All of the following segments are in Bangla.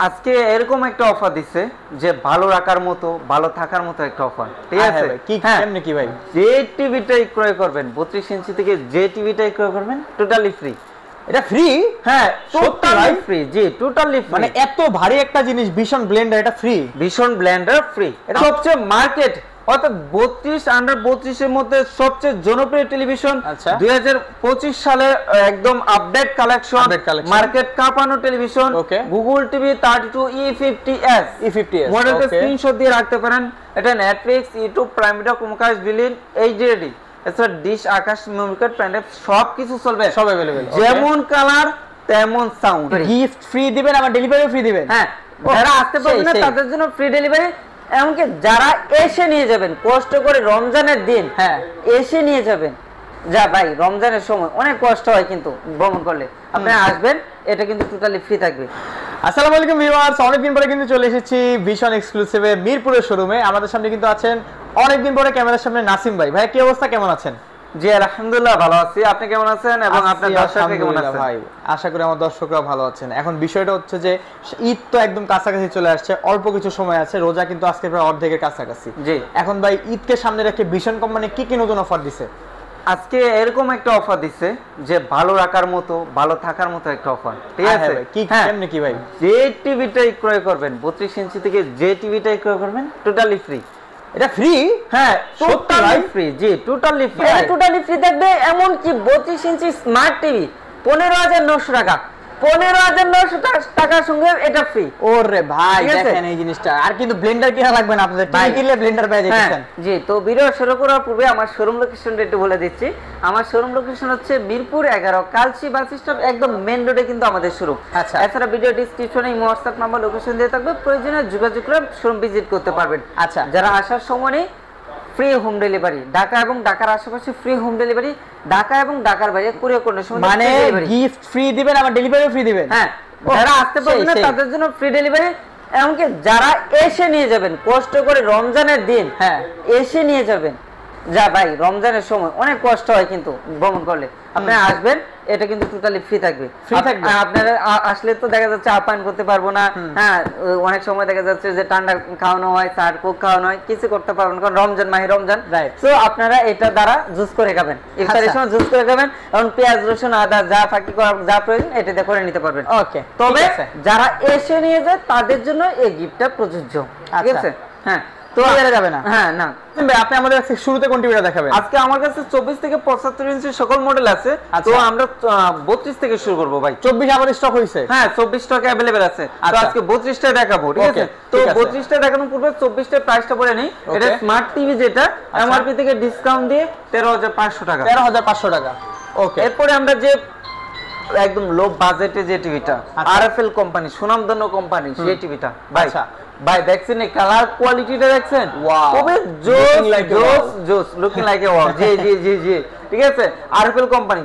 আজকে এরকম একটা অফার দিচ্ছে যে ভালো রাখার মতো ভালো থাকার মতো একটা অফার, ঠিক আছে? কি কেমনে কি ভাই? যে টিভিটাই ক্রয় করবেন 32 ইঞ্চি থেকে যে টিভিটাই ক্রয় করবেন টোটালি ফ্রি। এটা ফ্রি? হ্যাঁ, সত্যি টোটালি ভাই? ফ্রি। জি, টোটালি ফ্রি। মানে এত ভারী একটা জিনিস ভিশন ব্লেন্ডার এটা ফ্রি? Vision Blender free. এটা সবচেয়ে মার্কেট অর্থাৎ 32 আন্ডার 32 এর মধ্যে সবচেয়ে জনপ্রিয় টেলিভিশন। আচ্ছা। 2025 সালে একদম আপডেট কালেকশন, মার্কেট কাঁপানো টেলিভিশন। গুগল টিভি 32E50s মডেলটা স্ক্রিনশট দিয়ে রাখতে পারেন। এটা Netflix, YouTube, Prime Video, Chromecast, built in, HD, এছাড়া dish, Akash, memory card, pen drive সবকিছু চলবে, সব अवेलेबल। যেমন কালার তেমন সাউন্ড। গিফট ফ্রি দিবেন, আবার ডেলিভারিও ফ্রি দিবেন? হ্যাঁ, যারা আসতে পারবেন না তাদের জন্য ফ্রি ডেলিভারি। এমনকি যারা এসে নিয়ে যাবেন, কষ্ট করে রমজানের দিন হ্যাঁ এসে নিয়ে যাবেন। যা ভাই, রমজানের সময় অনেক কষ্ট হয় কিন্তু ভ্রমণ করলে, আপনি আসবেন, এটা কিন্তু টোটালি ফ্রি থাকবে। আসসালামু আলাইকুম ভিউয়ার্স, অনেকদিন পরে কিন্তু চলে এসেছি ভিশন এক্সক্লুসিভে মিরপুরের শোরুমে। আমাদের সামনে কিন্তু আছেন অনেকদিন পরে ক্যামেরার সামনে নাসিম ভাই। ভাই কি অবস্থা, কেমন আছেন? জি আলহামদুলিল্লাহ ভালো আছি, আপনি কেমন আছেন এবং আপনার দর্শকরা কেমন আছেন? ভাই আশা করি আমার দর্শকরা ভালো আছেন। এখন বিষয়টা হচ্ছে যে ঈদ তো একদম কাছাকাছি চলে আসছে, অল্প কিছু সময় আছে, রোজা কিন্তু আজকে প্রায় অর্ধেকের কাছাকাছি। জি, এখন ভাই ঈদকে সামনে রেখে ভিশন কোম্পানি কি কি নতুন অফার দিছে? আজকে এরকম একটা অফার দিচ্ছে যে ভালো রাখার মতো ভালো থাকার মতো একটা অফার, ঠিক আছে? কি কেমনে কি ভাই? যে টিভিটাই ক্রয় করবেন 32 ইঞ্চি থেকে যে টিভিটাই ক্রয় করবেন টোটালি ফ্রি। এটা ফ্রি? হ্যাঁ, টোটালি ফ্রি। জি, টোটালি ফ্রি। এটা টোটালি ফ্রি থাকবে। এমন কি 32 ইঞ্চি স্মার্ট টিভি 15,900 টাকা, 15,900 টাকার সঙ্গে এটা ফ্রি। ওরে ভাই দেখেন এই জিনিসটা। আর কিন্তু ব্লেন্ডার কিনা লাগবে না আপনাদের, টিভি কিনলে ব্লেন্ডার পেয়ে যাচ্ছেন। জি, তো ভিডিও শুরু করার পূর্বে আমার শোরুম লোকেশনটা একটু বলে দিচ্ছি। আমার শোরুম লোকেশন হচ্ছে মিরপুর 11 কালচি বাস স্টপ, একদম মেইন রোডে কিন্তু আমাদের শোরুম। আচ্ছা। এছাড়া ভিডিও ডেসক্রিপশনে হোয়াটসঅ্যাপ নাম্বার, লোকেশন দিয়ে থাকবে, প্রয়োজনে যোগাযোগ করে শোরুম ভিজিট করতে পারবেন। আচ্ছা। যারা আসার সময় নেই, ফ্রি হোম ডেলিভারি, ঢাকা এবং ঢাকার আশেপাশে ফ্রি হোম ডেলিভারি, ঢাকা এবং ঢাকার বাইরে কুরিয়ার করার সময় মানে গিফট ফ্রি দিবেন, আবার ডেলিভারিও ফ্রি দিবেন। হ্যাঁ, যারা আসতে পারবেন না তাদের জন্য ফ্রি ডেলিভারি। এমনকি যারা এসে নিয়ে যাবেন, কষ্ট করে রমজানের দিন হ্যাঁ এসে নিয়ে যাবেন। যা ভাই, রমজানের সময় অনেক কষ্ট হয় কিন্তু ভ্রমণ করলে, আপনি আসবেন, এটা কিন্তু টোটালি ফ্রি থাকবে। ফ্রি থাকবে। আপনারা আসলে তো দেখা যাচ্ছে আপ্যায়ন করতে পারবো না। হ্যাঁ, অনেক সময় দেখা যাচ্ছে যে ঠান্ডা খাওয়ানো হয়, চার কোক খাওয়ানো হয়, কিছু করতে পারবেন কারণ রমজান মাহে রমজান। তো আপনারা এটা দ্বারা জুস করে খাবেন, ইফতারের সময় জুস করে খাবেন, এবং পেঁয়াজ, রসুন, আদা যা ফাঁকি করা যা প্রয়োজন এটা দিয়ে করে নিতে পারবেন। ওকে, তবে যারা এসে নিয়ে যায় তাদের জন্য এই গিফটটা প্রযোজ্য, ঠিক আছে? হ্যাঁ, তো যাবে না। হ্যাঁ, না আপনি আমাদের কাছে শুরুতে কোন টিভিটা দেখাবেন? আজকে আমার কাছে 24 থেকে 75 ইঞ্চি সকল মডেল আছে। তো আমরা 32 থেকে শুরু করব ভাই। 24 আবার স্টক হইছে? হ্যাঁ, 24 স্টক अवेलेबल আছে। তো আজকে 32 টা দেখাবো, ঠিক আছে? তো 32 টা দেখানোর পূর্বে 24 টা প্রাইসটা বলে নেই। এটা স্মার্ট টিভি, যেটা এমআরপি থেকে ডিসকাউন্ট দিয়ে 13,500 টাকা। 13,500 টাকা। ওকে। এরপরে আমরা যে একদম লো বাজেটে যে টিভিটা, আরএফএল কোম্পানি, সুনামধন্য কোম্পানি, সেই টিভিটা ভাই। ভাই দেখছেন এই কালার কোয়ালিটিটা দেখছেন? খুবই জোস জোস জোস, লুকিং লাইক এ ওয়াও। জি জি জি জি, ঠিক আছে? আরএফএল কোম্পানি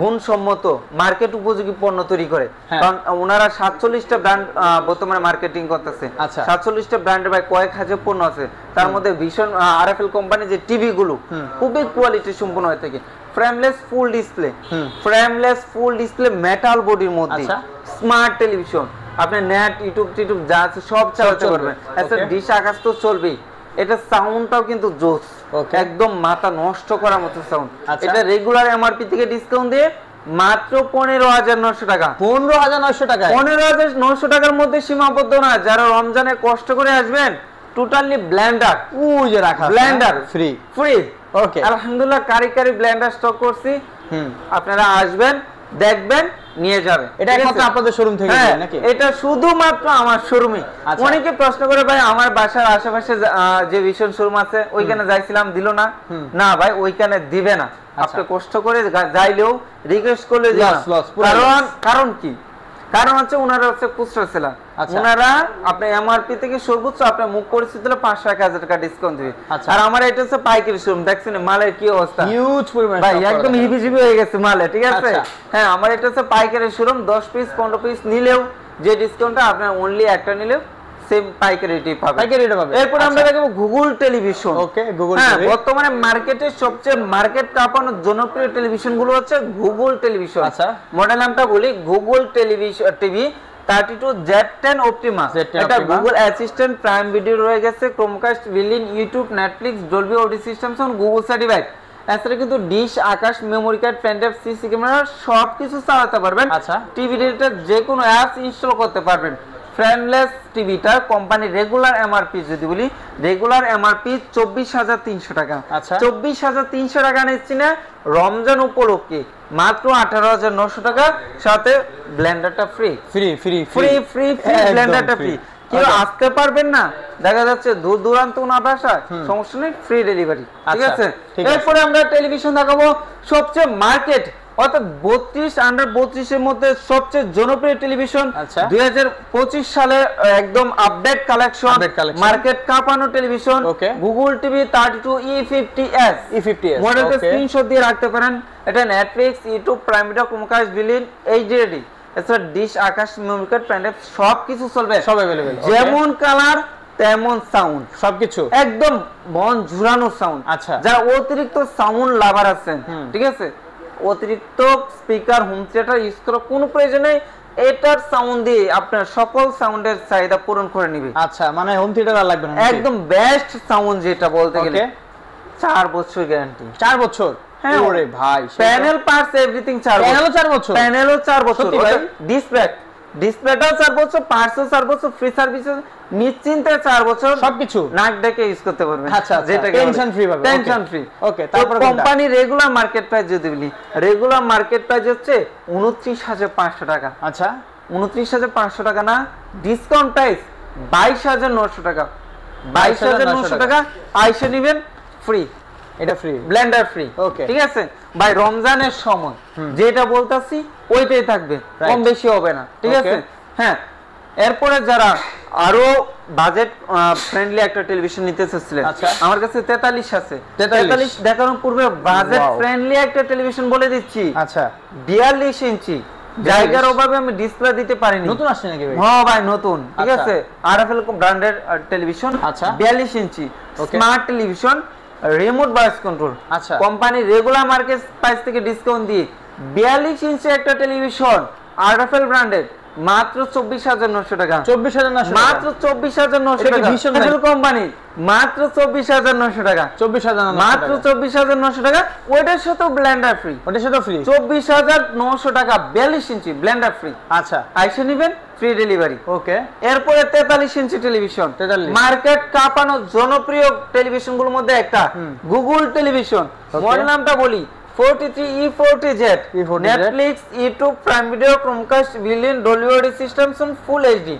গুণসম্মত মার্কেট উপযোগী পণ্য তৈরি করে, কারণ ওনারা 47টা ব্র্যান্ড বর্তমানে মার্কেটিং করতেছে। 47টা ব্র্যান্ডের ভাই কয়েক হাজার পণ্য আছে, তার মধ্যে ভীষণ আরএফএল কোম্পানি যে টিভি গুলো খুবই কোয়ালিটি সম্পন্ন হয়ে থাকে। Frameless full display, frameless full display metal বডির মধ্যে স্মার্ট টেলিভিশন, আপনি নেট, ইউটিউব যা আছে সব চালাতে পারবেন। আচ্ছা, ডিশ, আকাশ তো চলবেই। এটা সাউন্ডটাও কিন্তু জোস, একদম মাথা নষ্ট করার মতো সাউন্ড। এটা রেগুলার এমআরপি থেকে ডিসকাউন্ট দিয়ে মাত্র 15,900 টাকা। 15,900 টাকা? 15,900 টাকার মধ্যে সীমাবদ্ধ না। যারা রমজানে কষ্ট করে আসবেন, টোটালি ব্লেন্ডার, ওই যে রাখা ব্লেন্ডার ফ্রি ফ্রি। ওকে, আলহামদুলিল্লাহ কারি ব্লেন্ডার স্টক করছি। আপনারা আসবেন, দেখবেন, নিয়ে যাবে। এটা একমাত্র আপনাদের শোরুম থেকে নাকি? এটা শুধুমাত্র আমার শোরুমে। অনেকে প্রশ্ন করে ভাই আমার বাসার আশেপাশে যে ভিশন শোরুম আছে ওইখানে যাইছিলাম, দিল না। না ভাই, ওইখানে দিবে না। আপনি কষ্ট করে যাইলেও রিকোয়েস্ট করলে কারণ কি? কারণ হচ্ছে ওনারা হচ্ছে খুচরা সেলার। ওনারা আপনি এমআরপি থেকে সর্বোচ্চ আপনার মুখ পরিচিত হলে 500-1000 টাকা ডিসকাউন্ট দিবে। আর আমার এটা হচ্ছে পাইকারি শোরুম। দেখছেন মালের কি অবস্থা, হিউজ পরিমাণ ভাই, একদম হিবিজিবি হয়ে গেছে মালে, ঠিক আছে? হ্যাঁ, আমার এটা হচ্ছে পাইকারি শোরুম। 10 পিস 15 পিস নিলেও যে ডিসকাউন্টটা, আপনার অনলি একটা নিলেও সেম পাইকারি রেটে পাবেন। এরপর আমরা দেখব গুগল টেলিভিশন। ওকে, গুগল হ্যাঁ, বর্তমানে মার্কেটে সবচেয়ে মার্কেট কাঁপানো জনপ্রিয় টেলিভিশন গুলো হচ্ছে গুগল টেলিভিশন। আচ্ছা, মডেল নামটা বলি, Google television TV 32Z10 Optima, এটা গুগল অ্যাসিস্ট্যান্ট, প্রাইম ভিডিও রয়ে গেছে, Chromecast, built in, YouTube, Netflix, Dolby audio system সহ গুগল সার্টিফাইড। এছাড়া কিন্তু dish, Akash, memory card, pen drive, CC camera সবকিছু চালাতে পারবেন। আচ্ছা, টিভি রিলেটেড যে কোনো অ্যাপস ইনস্টল করতে পারবেন। ফ্রেমলেস টিভিটা কোম্পানি রেগুলার এমআরপি যদি বলি, রেগুলার এমআরপি 24,300 টাকা। আচ্ছা, 24,300 টাকা নিচ্ছি না রমজান উপলক্ষে মাত্র 18,900 টাকা, সাথে ব্লেন্ডারটা free free free free free free ব্লেন্ডারটা ফ্রি। কেউ আসতে পারবেন না, দেখা যাচ্ছে দূর দূরান্ত না বাসায়, সমস্যা নেই, ফ্রি ডেলিভারি, ঠিক আছে। এরপরে আমরা টেলিভিশন দেখাবো সবচেয়ে মার্কেট অর্থাৎ 32 আন্ডার 32 এর মধ্যে সবচেয়ে জনপ্রিয় টেলিভিশন 2025 সালে একদম আপডেট কালেকশন, মার্কেট কাঁপানো টেলিভিশন গুগল টিভি 32 E50s। মডেলটা স্ক্রিনশট দিয়ে রাখতে পারেন। এটা Netflix, YouTube, Prime Video, Chromecast, built in, HD, এছাড়া dish, Akash, memory card, pen drive সবকিছু চলবে, সব अवेलेबल, যেমন কালার তেমন সাউন্ড, সবকিছু একদম মন ঝুরানো সাউন্ড। আচ্ছা, যারা অতিরিক্ত সাউন্ড লাভার আছেন, ঠিক আছে, অতিরিক্ত স্পিকার, হোম থিয়েটার ইউজ করার কোনো প্রয়োজন নেই, এটার সাউন্ড দিয়ে আপনার সকল সাউন্ডের চাহিদা পূরণ করে নেবে। আচ্ছা, মানে হোম থিয়েটার আর লাগবে না, একদম বেস্ট সাউন্ড যেটা বলতে গেলে 4 বছর গ্যারান্টি। 4 বছর? হ্যাঁ ওরে ভাই, প্যানেল পার্টস এভরিথিং 4 বছর, প্যানেলও 4 বছর, প্যানেলও 4 বছর, ডিসপ্লেটাও 4 বছর, পার্টসও 4 বছর, ফ্রি সার্ভিস নিশ্চিন্তে 4 বছর, সবকিছু নাক ডেকে ইউজ করতে পারবেন। আচ্ছা, যেটা টেনশন ফ্রি পাবেন, টেনশন ফ্রি। ওকে, তারপর কোম্পানি রেগুলার মার্কেট প্রাইস যদি বলি, রেগুলার মার্কেট প্রাইস হচ্ছে 29,500 টাকা। আচ্ছা, 29,500 টাকা না, ডিসকাউন্ট প্রাইস 22,900 টাকা। 22,900 টাকা আইসে নেবেন, ফ্রি, এটা ফ্রি, ব্লেন্ডার ফ্রি। ওকে, ঠিক আছে ভাই, রমজানের সময় যেটা বলতাছি ওইটাই থাকবে, কম বেশি হবে না, ঠিক আছে। হ্যাঁ, এরপরে যারা আরো বাজেট ফ্রেন্ডলি একটা টেলিভিশন নিতে চাচ্ছিলেন, আমার কাছে 43 আছে। 43 দেখানোর পূর্বে বাজেট ফ্রেন্ডলি একটা টেলিভিশন বলে দিচ্ছি। আচ্ছা, 42 ইঞ্চি, জায়গার অভাবে আমি ডিসপ্লে দিতে পারিনি। নতুন আসছে নাকি ভাই? হ্যাঁ ভাই, নতুন, ঠিক আছে, আরএফএল ব্র্যান্ডের টেলিভিশন। আচ্ছা, 42 inch smart television, remote voice control. আচ্ছা, কোম্পানি রেগুলার মার্কেট প্রাইস থেকে ডিসকাউন্ট দিয়ে 42 ইঞ্চি একটা টেলিভিশন আরএফএল ব্র্যান্ডের মাত্র 24,900 টাকা। 24,900 মাত্র 24,900 টাকা। আরএফএল কোম্পানি মাত্র 24,900 টাকা। 24,900 মাত্র 24,900 টাকা। ওইটার সাথে ব্লেন্ডার ফ্রি, ওটার সাথে ফ্রি। 24,900 টাকা 42 ইঞ্চি ব্লেন্ডার ফ্রি। আচ্ছা, আইসে নেবেন, ফ্রি ডেলিভারি। ওকে, এরপরে 43 ইঞ্চি টেলিভিশন, মার্কেট কাঁপানো জনপ্রিয় টেলিভিশন গুলোর মধ্যে একটা গুগল টেলিভিশন। মডেল নামটা বলি 43E40Z, Netflix, YouTube, Prime Video, Chromecast, built in, Dolby audio system full HD.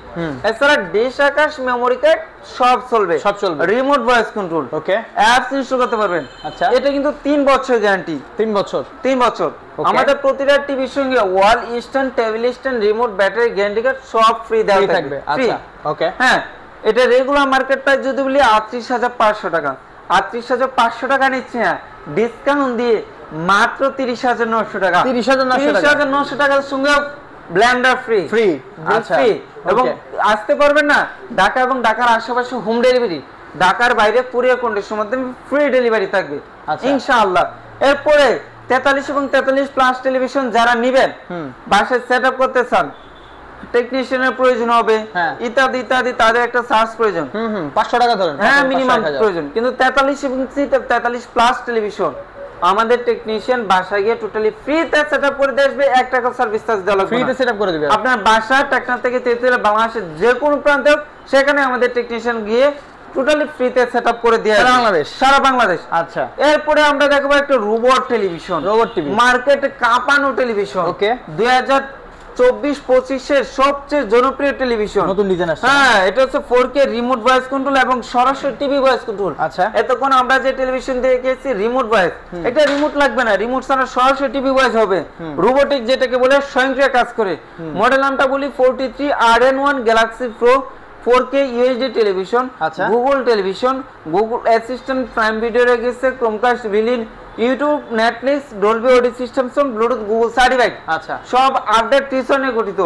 এছাড়া ডিশ, আকাশ, মেমোরি কার্ড সব চলবে, সব চলবে, remote voice control, okay, apps install করতে পারবেন। আচ্ছা, এটা কিন্তু 3 বছর গ্যারান্টি। 3 বছর, 3 বছর। আমাদের প্রতিটা টিভির সঙ্গে wall stand, table stand, remote, battery, guarantee card সব ফ্রি দেওয়া থাকবে। আচ্ছা, ওকে, হ্যাঁ, এটা রেগুলার মার্কেট প্রাইস যদি বলি 38,500 টাকা। 38,500 টাকা নিচ্ছে, হ্যাঁ, ডিসকাউন্ট দিয়ে মাত্র 30,900 টাকা। 30,900 টাকার সঙ্গে ব্লেন্ডার ফ্রি, ফ্রি, আচ্ছা, এবং আসতে পারবেন না ঢাকা এবং ঢাকার আশেপাশে হোম ডেলিভারি, ঢাকার বাইরে কুরিয়ার কন্ডিশনের মাধ্যমে ফ্রি ডেলিভারি থাকবে ইনশাআল্লাহ। এরপরে 43 এবং 43 প্লাস টেলিভিশন যারা নেবেন, বাসায় সেটআপ করতে চান, টেকনিশিয়ানের প্রয়োজন হবে, ইত্যাদি ইত্যাদি, তাদের একটা চার্জ প্রয়োজন, 500 টাকা ধরেন, হ্যাঁ, মিনিমাম প্রয়োজন। কিন্তু 43 এবং 43 প্লাস টেলিভিশন আমাদের টেকনিশিয়ান বাসায় গিয়ে টোটালি ফ্রিতে সেটআপ করে দিয়ে আসবে, 1 টাকা সার্ভিস চার্জ দেওয়া লাগবে, ফ্রিতে সেটআপ করে দিবে। আপনার বাসা টেকনা থেকে তেতুলিয়া, বাংলাদেশের যে কোনো প্রান্তে সেখানে আমাদের টেকনিশিয়ান গিয়ে টোটালি ফ্রিতে সেটআপ করে দিয়ে সারা বাংলাদেশ, সারা বাংলাদেশ। আচ্ছা, এরপরে আমরা দেখবো একটা রোবট টেলিভিশন, রোবট টিভি, মার্কেটে কাঁপানো টেলিভিশন। ওকে, 2024-25 এর সবচেয়ে জনপ্রিয় টেলিভিশন, নতুন ডিজাইন আসছে। হ্যাঁ, এটা হচ্ছে 4K রিমোট ভয়েস কন্ট্রোল এবং সরাসরি টিভি ভয়েস কন্ট্রোল। আচ্ছা, এতক্ষণ আমরা যে টেলিভিশন দেখেছি রিমোট ভয়েস, এটা রিমোট লাগবে না, রিমোট ছাড়া সরাসরি টিভি ভয়েস হবে, রোবোটিক যেটাকে বলে স্বয়ংক্রিয় কাজ করে। মডেল নামটা বলি 43RN1 Galaxy Pro 4K UHD television, Google television, Google Assistant, Prime Video রেগেছে, Chromecast, built in, YouTube, Netflix, Dolby audio system, Bluetooth, Google certified. আচ্ছা, সব আপডেট ফিচারে গঠিত,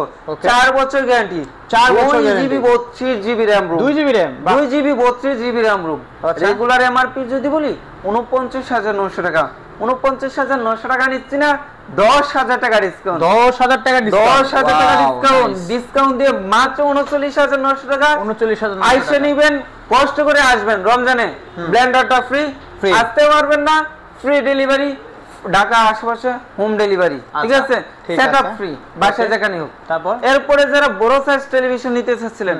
4 বছর গ্যারান্টি, 4 বছর guarantee, 32GB RAM room, 2GB RAM, 2GB 32GB RAM room. Regular MRP যদি বলি 49,900 টাকা। 49,900 টাকা নিচ্ছি না, 10,000 টাকা ডিসকাউন্ট, 10,000 টাকা ডিসকাউন্ট, 10,000 টাকা ডিসকাউন্ট দিয়ে মাত্র 39,900 টাকা। 39,900 আইসা নিবেন, কষ্ট করে আসবেন রমজানে, ব্লেন্ডারটা ফ্রি, আসতে পারবেন না ফ্রি ডেলিভারি, ঢাকা আশেপাশে হোম ডেলিভারি, ঠিক আছে, সেটআপ ফ্রি, বাসায় যেখানে হোক। তারপর এরপরে যারা বড় সাইজ টেলিভিশন নিতে চাচ্ছিলেন,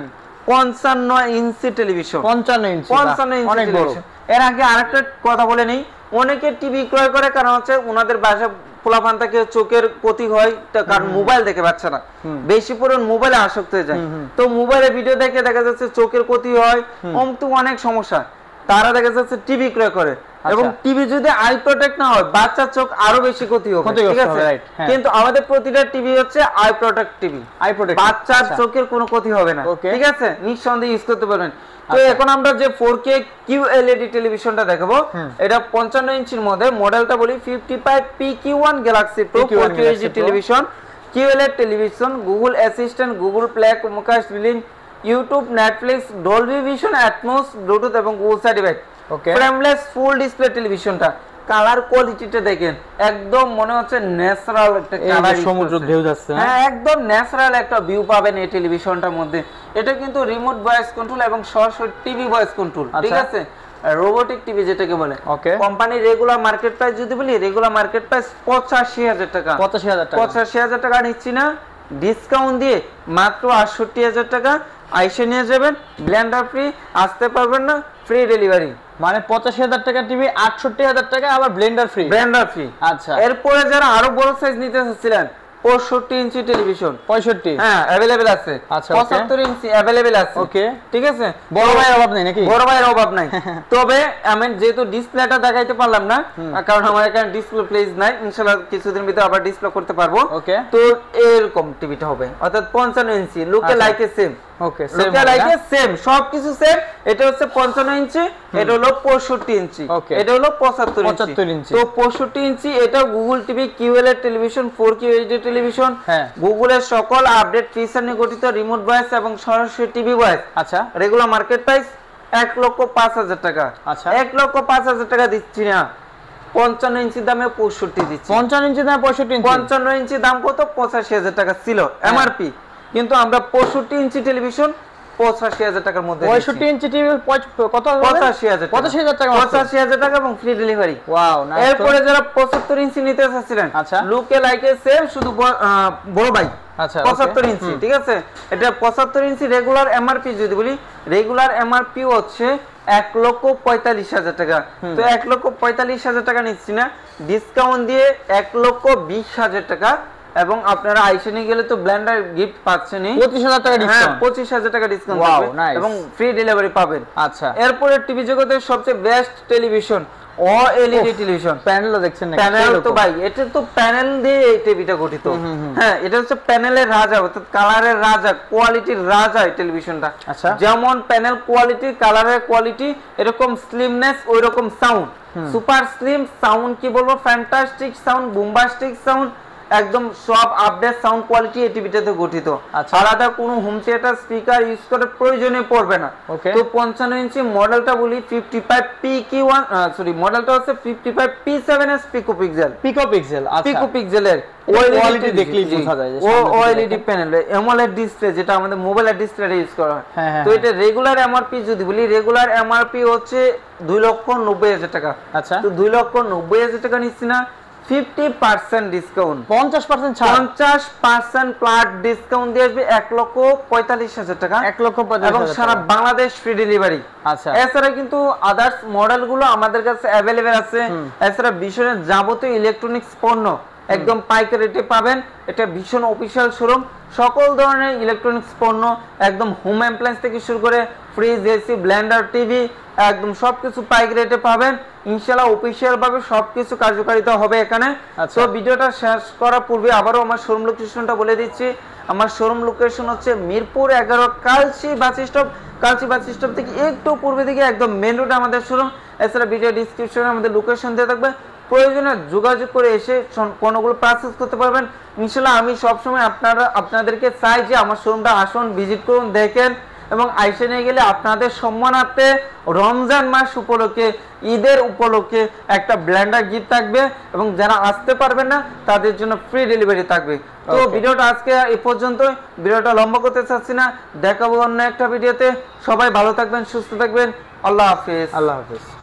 55 ইঞ্চি টেলিভিশন, 55 ইঞ্চি, 55 ইঞ্চি অনেক বড়। টেলিভিশন। এর আগে আরেকটা কথা বলে নেই, অনেকে টিভি ক্রয় করে কারণ হচ্ছে ওনাদের বাসা পোলাপান থেকে চোখের ক্ষতি হয়, কারণ মোবাইল দেখে বাচ্চারা বেশি পরিমাণ মোবাইলে আসক্ত হয়ে যায়, তো মোবাইলে ভিডিও দেখে দেখা যাচ্ছে চোখের ক্ষতি হয়, তো অনেক সমস্যা, তারা দেখা যাচ্ছে টিভি ক্রয় করে, এবং টিভি যদি আই প্রোটেক্ট না হয় বাচ্চার চোখ আরো বেশি ক্ষতি হবে, ঠিক আছে, কিন্তু আমাদের প্রতিটা টিভি হচ্ছে আই প্রোটেক্ট টিভি, বাচ্চার চোখের কোনো ক্ষতি হবে না, ঠিক আছে, নিঃসন্দেহে ইউজ করতে পারবেন। তো এখন আমরা যে 4K QLED টেলিভিশনটা দেখাবো, এটা 55 ইঞ্চির মধ্যে, মডেলটা বলি 55PQ1 Galaxy Pro 4K television, QLED television, Google Assistant, Google Play, Chromecast, built in, YouTube, Netflix, Dolby Vision, Atmos, Bluetooth এবং Google certified, frameless full display টেলিভিশনটা। কালার কোয়ালিটিটা দেখেন, একদম মনে হচ্ছে ন্যাচারাল একটা কালার, সমুদ্র ঢেউ যাচ্ছে, হ্যাঁ একদম ন্যাচারাল একটা ভিউ পাবেন এই টেলিভিশনটার মধ্যে। এটা কিন্তু রিমোট ভয়েস কন্ট্রোল এবং সরাসরি টিভি ভয়েস কন্ট্রোল, ঠিক আছে, রোবোটিক টিভি যেটাকে বলে। কোম্পানি রেগুলার মার্কেট প্রাইস যদি বলি, রেগুলার মার্কেট প্রাইস 85,000 টাকা, 85,000 টাকা নিচ্ছি না, ডিসকাউন্ট দিয়ে মাত্র 68,000 টাকা। আইসে নিয়ে যাবেন, ব্লেন্ডার ফ্রি, আসতে পারবেন না ফ্রি ডেলিভারি, মানে 85,000 টাকা টিভি, 68,000 টাকা আবার ব্লেন্ডার ফ্রি, আচ্ছা। এরপরে যারা আরো বড় সাইজ নিতে চাচ্ছিলেন, 65 ইঞ্চি টেলিভিশন, 65 হ্যাঁ अवेलेबल আছে, আচ্ছা 75 ইঞ্চি अवेलेबल আছে, ওকে, ঠিক আছে, বড় ভাইয়ের অভাব নেই নাকি? বড় ভাইয়ের অভাব নাই, তবে আমি যেহেতু ডিসপ্লেটা দেখাইতে পারলাম না, কারণ আমার এখানে ডিসপ্লে প্লেস নাই, ইনশাআল্লাহ কিছুদিন ভিতরে আবার ডিসপ্লে করতে পারবো, ওকে। তো এরকম টিভিটা হবে, অর্থাৎ 55 ইঞ্চি, লুকে লাইকে সেম, ওকে, লুকে লাইকে সেম, সবকিছু সেম। এটা হচ্ছে 55 ইঞ্চি, এটা হলো 65 ইঞ্চি, এটা হলো 75 ইঞ্চি। তো 65 ইঞ্চি এটা Google TV QLED television, 4K HD television, গুগলের সকল আপডেট ফিচার নিয়ে গঠিত, রিমোট ভয়েস এবং সরাসরি টিভি ভয়েস, আচ্ছা। রেগুলার মার্কেট প্রাইস 1,05,000 টাকা, আচ্ছা, 1,05,000 টাকা দিচ্ছি না, 55 ইঞ্চি দামে 65 দিচ্ছি, 55 ইঞ্চি দামে 65 ইঞ্চি, 55 ইঞ্চি দাম কত, 85,000 টাকা ছিল এমআরপি, কিন্তু আমরা 65 ইঞ্চি টেলিভিশন 85,000 টাকার মধ্যে, 65 ইঞ্চি টিভি কত, 85,000 টাকা, 85,000 টাকা এবং ফ্রি ডেলিভারি। Wow, nice. এরপরে যারা 75 ইঞ্চি নিতে চাচ্ছিলেন, আচ্ছা, লুকে লাইকে সেম, শুধু বড় ভাই, আচ্ছা, 75 ইঞ্চি, ঠিক আছে, এটা 75 ইঞ্চি রেগুলার এমআরপি যদি বলি, রেগুলার এমআরপি হচ্ছে 1,45,000 টাকা, তো 1,45,000 টাকা নিচ্ছি না, ডিসকাউন্ট দিয়ে 1,20,000 টাকা, এবং আপনারা আইসে নিয়ে গেলে তো ব্লেন্ডার গিফট পাচ্ছেনই, 25,000 টাকা ডিসকাউন্ট, 25,000 টাকা ডিসকাউন্ট পাবেন এবং ফ্রি ডেলিভারি পাবেন, আচ্ছা। এরপরে টিভি জগতের সবচেয়ে বেস্ট টেলিভিশন, OLED টেলিভিশন, প্যানেলও দেখছেন না, প্যানেল তো ভাই, এটা তো প্যানেল দিয়ে এই টিভিটা গঠিত, হ্যাঁ, এটা হচ্ছে প্যানেলের রাজা, অর্থাৎ কালারের রাজা, কোয়ালিটির রাজা এই টেলিভিশনটা, আচ্ছা। যেমন প্যানেল কোয়ালিটি, কালারের কোয়ালিটি, এরকম স্লিমনেস, ওইরকম সাউন্ড, সুপার স্লিম সাউন্ড, কি বলবো, ফ্যান্টাস্টিক সাউন্ড, বুম্বাস্টিক সাউন্ড, একদম সব আপডেট সাউন্ড কোয়ালিটি এই টিভিটাতে গঠিত, আলাদা কোনো হোম থিয়েটার স্পিকার ইউজ করার প্রয়োজনই পড়বে না। তো 55 ইঞ্চি মডেলটা বলি 55PQ1, সরি, মডেলটা হচ্ছে 55P7S পিকোপিক্সেল, আচ্ছা, পিকোপিক্সেলের কোয়ালিটি দেখলেই বোঝা যায় যে OLED প্যানেল, AMOLED ডিসপ্লে, যেটা আমাদের মোবাইলের ডিসপ্লেতে ইউজ করা হয়। তো এটা রেগুলার এমআরপি যদি বলি, রেগুলার এমআরপি হচ্ছে 2,90,000 টাকা, আচ্ছা। তো 2,90,000 টাকা নিচ্ছি না, 50% ডিসকাউন্ট, 50% ছাড়, 50% প্লাস ডিসকাউন্ট দিয়ে আসবে 1,45,000 টাকা, 1,45,000, এবং সারা বাংলাদেশ ফ্রি ডেলিভারি, আচ্ছা। এছাড়া কিন্তু আদার্স মডেলগুলো আমাদের কাছে अवेलेबल আছে, এছাড়া ভীষণের যাবতীয় ইলেকট্রনিক্স পণ্য একদম পাইকারি রেটে পাবেন। এটা ভীষণ অফিশিয়াল শোরুম, সকল ধরনের ইলেকট্রনিক্স পণ্য, একদম হোম অ্যাপ্লায়েন্স থেকে শুরু করে ফ্রিজ, এসি, ব্লেন্ডার, টিভি, একদম সবকিছু পাইকারি রেটে পাবেন ইনশাআল্লাহ। অফিশিয়াল ভাবে সবকিছু কার্যকারিতা হবে এখানে। তো ভিডিওটা শেষ করার পূর্বে আবারও আমার শোরুম লোকেশনটা বলে দিচ্ছি। আমার শোরুম লোকেশন হচ্ছে মিরপুর 11 কালচি বাস স্টপ। কালচি বাস স্টপ থেকে একটু পূর্বে দিকে একদম মেন রোডে আমাদের শোরুম। এছাড়া ভিডিও ডিসক্রিপশনে আমাদের লোকেশন দেওয়া থাকবে, প্রয়োজনে যোগাযোগ করে এসে পণ্যগুলো পারচেজ করতে পারবেন ইনশাআল্লাহ। আমি সবসময় আপনাদেরকে চাই যে আমার শোরুমটা আসুন, ভিজিট করুন, দেখেন এবং আইসে নিয়ে গেলে আপনাদের সম্মানার্থে রমজান মাস উপলক্ষে, ঈদের উপলক্ষে একটা ব্লেন্ডার গিফট থাকবে এবং যারা আসতে পারবেন না তাদের জন্য ফ্রি ডেলিভারি থাকবে। তো ভিডিওটা আজকে এই পর্যন্ত, ভিডিওটা লম্বা করতে চাচ্ছি না, দেখাবো অন্য একটা ভিডিওতে। সবাই ভালো থাকবেন, সুস্থ থাকবেন, আল্লাহ হাফেজ। আল্লাহ হাফেজ।